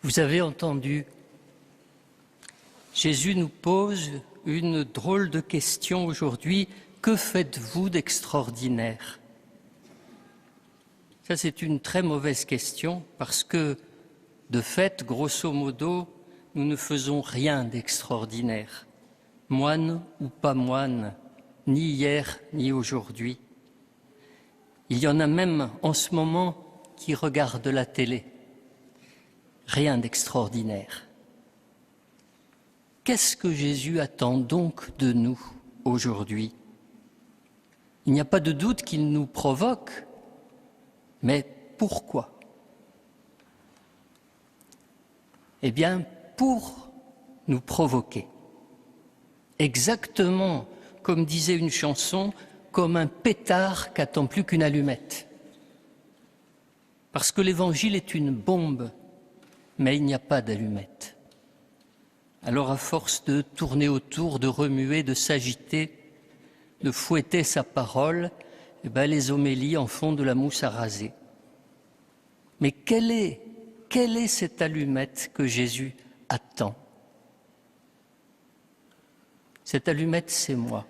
Vous avez entendu, Jésus nous pose une drôle de question aujourd'hui. Que faites-vous d'extraordinaire? Ça, c'est une très mauvaise question parce que, de fait, grosso modo, nous ne faisons rien d'extraordinaire. Moine ou pas moine, ni hier ni aujourd'hui. Il y en a même en ce moment qui regardent la télé. Rien d'extraordinaire. Qu'est-ce que Jésus attend donc de nous aujourd'hui? Il n'y a pas de doute qu'il nous provoque, mais pourquoi? Eh bien, pour nous provoquer. Exactement comme disait une chanson, comme un pétard qu'attend plus qu'une allumette. Parce que l'Évangile est une bombe, mais il n'y a pas d'allumette. Alors à force de tourner autour, de remuer, de s'agiter, de fouetter sa parole, eh bien, les homélies en font de la mousse à raser. Mais quelle est cette allumette que Jésus attend? Cette allumette, c'est moi.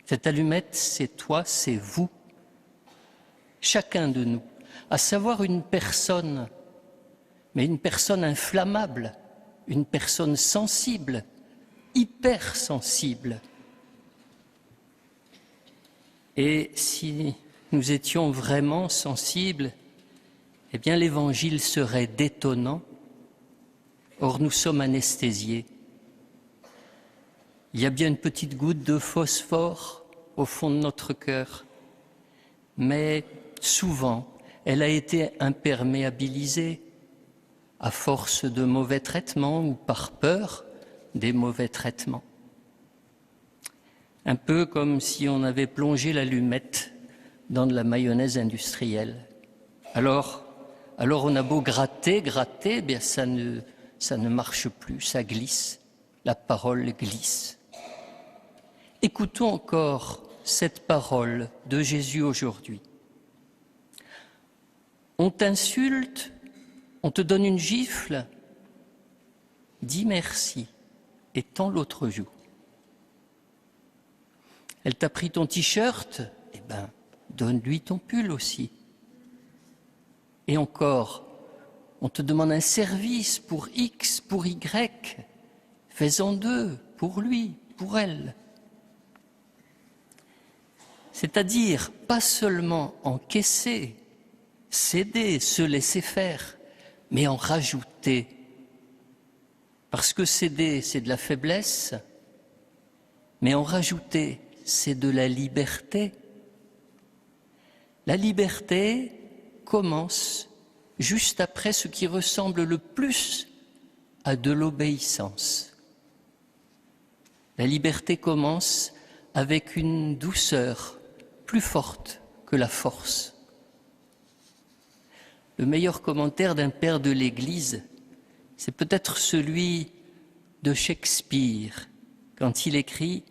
Cette allumette, c'est toi, c'est vous. Chacun de nous, à savoir une personne, mais une personne inflammable, une personne sensible, hypersensible. Et si nous étions vraiment sensibles, eh bien l'Évangile serait détonnant. Or, nous sommes anesthésiés. Il y a bien une petite goutte de phosphore au fond de notre cœur, mais souvent, elle a été imperméabilisée à force de mauvais traitements ou par peur des mauvais traitements. Un peu comme si on avait plongé l'allumette dans de la mayonnaise industrielle. Alors on a beau gratter, eh bien ça ne marche plus, ça glisse, la parole glisse. Écoutons encore cette parole de Jésus aujourd'hui. On t'insulte, on te donne une gifle, dis merci et tends l'autre joue. Elle t'a pris ton t-shirt, eh bien, donne-lui ton pull aussi. Et encore, on te demande un service pour X, pour Y, fais-en deux, pour lui, pour elle. C'est-à-dire, pas seulement encaisser, céder, se laisser faire, mais en rajouter. Parce que céder, c'est de la faiblesse, mais en rajouter, c'est de la liberté. La liberté commence juste après ce qui ressemble le plus à de l'obéissance. La liberté commence avec une douceur plus forte que la force. Le meilleur commentaire d'un père de l'Église, c'est peut-être celui de Shakespeare, quand il écrit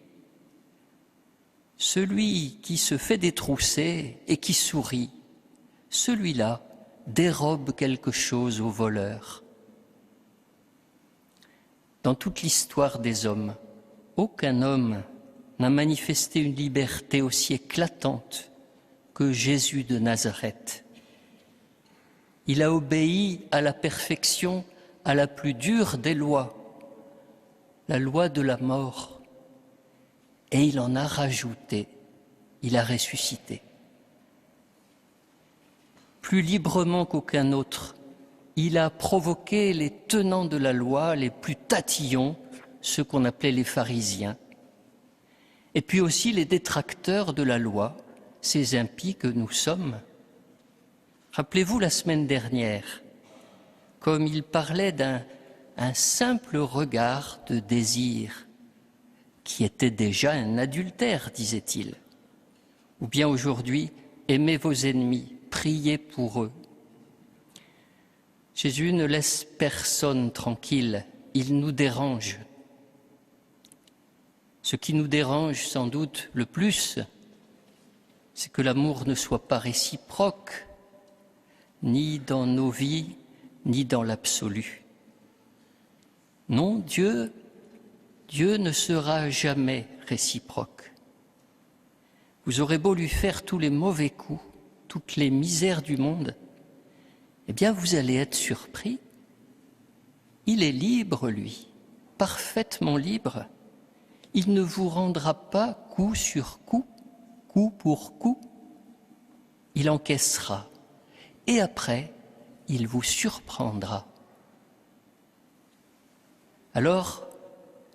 « Celui qui se fait détrousser et qui sourit, celui-là dérobe quelque chose au voleur. » Dans toute l'histoire des hommes, aucun homme n'a manifesté une liberté aussi éclatante que Jésus de Nazareth. Il a obéi à la perfection, à la plus dure des lois, la loi de la mort, et il en a rajouté, il a ressuscité. Plus librement qu'aucun autre, il a provoqué les tenants de la loi, les plus tatillons, ceux qu'on appelait les pharisiens, et puis aussi les détracteurs de la loi, ces impies que nous sommes. Rappelez-vous la semaine dernière, comme il parlait d'un simple regard de désir, qui était déjà un adultère, disait-il. Ou bien aujourd'hui, aimez vos ennemis, priez pour eux. Jésus ne laisse personne tranquille, il nous dérange. Ce qui nous dérange sans doute le plus, c'est que l'amour ne soit pas réciproque, ni dans nos vies, ni dans l'absolu. Non, Dieu ne sera jamais réciproque. Vous aurez beau lui faire tous les mauvais coups, toutes les misères du monde, eh bien vous allez être surpris. Il est libre, lui, parfaitement libre. Il ne vous rendra pas coup sur coup, coup pour coup. Il encaissera et après, il vous surprendra. Alors,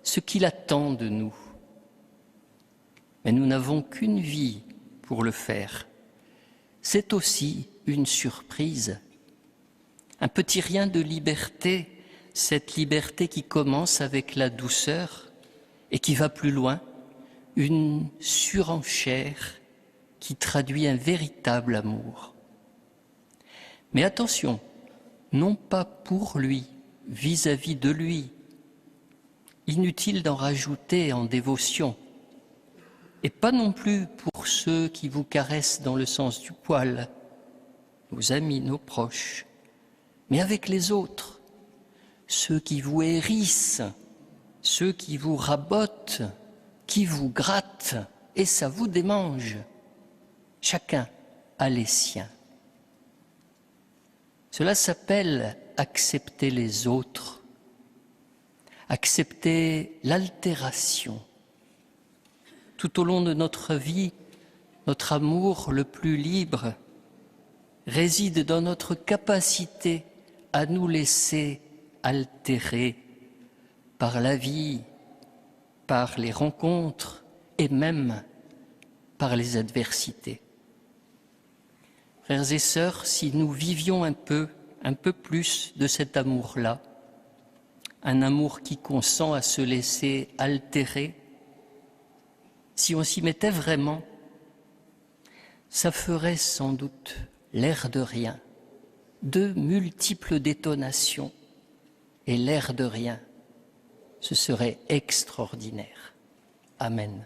ce qu'il attend de nous, mais nous n'avons qu'une vie pour le faire, c'est aussi une surprise. Un petit rien de liberté, cette liberté qui commence avec la douceur et qui va plus loin, une surenchère qui traduit un véritable amour. Mais attention, non pas pour lui, vis-à-vis de lui. Inutile d'en rajouter en dévotion. Et pas non plus pour ceux qui vous caressent dans le sens du poil, nos amis, nos proches, mais avec les autres, ceux qui vous hérissent, ceux qui vous rabotent, qui vous grattent, et ça vous démange. Chacun a les siens. Cela s'appelle accepter les autres, accepter l'altération. Tout au long de notre vie, notre amour le plus libre réside dans notre capacité à nous laisser altérer par la vie, par les rencontres et même par les adversités. Frères et sœurs, si nous vivions un peu plus de cet amour-là, un amour qui consent à se laisser altérer, si on s'y mettait vraiment, ça ferait sans doute l'air de rien, de multiples détonations, et l'air de rien, ce serait extraordinaire. Amen.